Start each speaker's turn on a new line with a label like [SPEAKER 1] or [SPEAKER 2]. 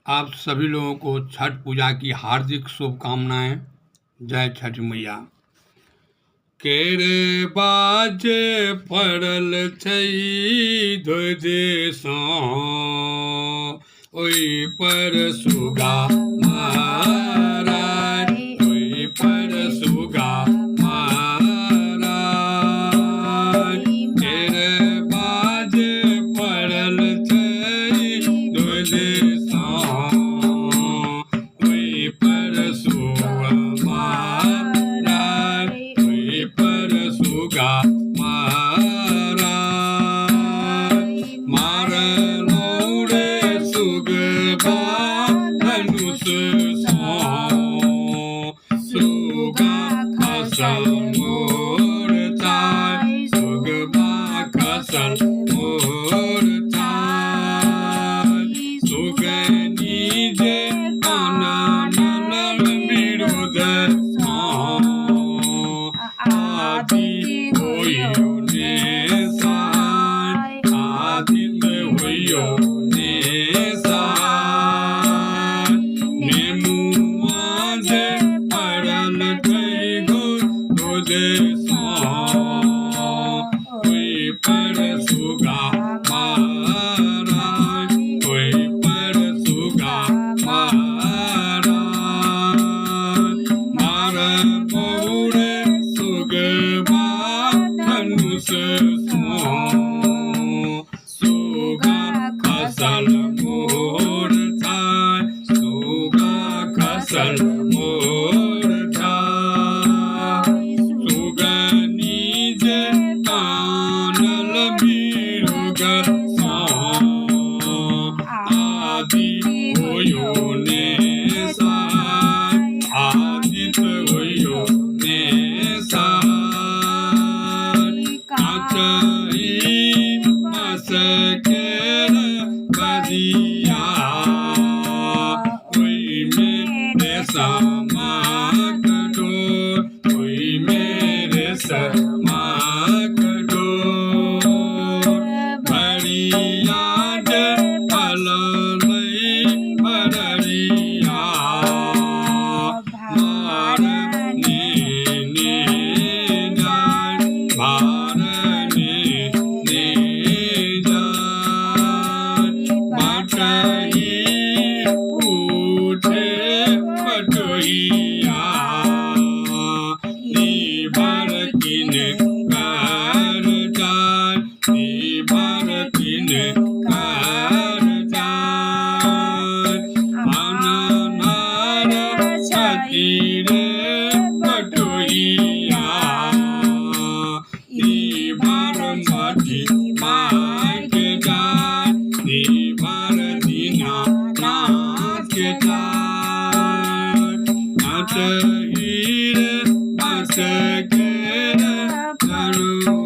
[SPEAKER 1] आप सभी लोगों को छठ पूजा की हार्दिक शुभकामनाएं। जय छठ मैया। केरे बाजे पड़ल छई देशों ओई पर सुगा महाराज, ओई पर सुगा महाराज। केरे बाजे पड़ल छई देशों ओई पर सुगा महाराज, ओई पर सुगा महाराज। मार लौड़े सुगबा धनुष सो, सुगा खसल मोर थाय, सुगबा खसल मोर थाय। सुगनी जे आनन विरोध आदि होयो ने साय, आदित होयो ने साय। नेमुआ जे पड़ल छई देशों ओई पर सुगा महाराज, ओई पर सुगा महाराज। मार मोरे सुगबा धनुष सो, सुगा खसल मोर थाय, सुगा खसल मोर थाय। सुगनी जे कानल बिरुग सो, आदि होयो ने साय, आदित होयो ने साय। काचई बस केर बदिया, ओई मेरे समा डोर, ओई मेरे समा डोर। बड़िया जे पललई बड़रिया, भारने ने जाय, भारने ने जाय। बाटई पूछे बटोहिया, निभर किन कार जाय, निभर किन कार जाय। अननार छतीरे बटोहिया, निभर मठी माय के जाय, निभर दीना नाथ के जाय। नाच हीर बस केर धनु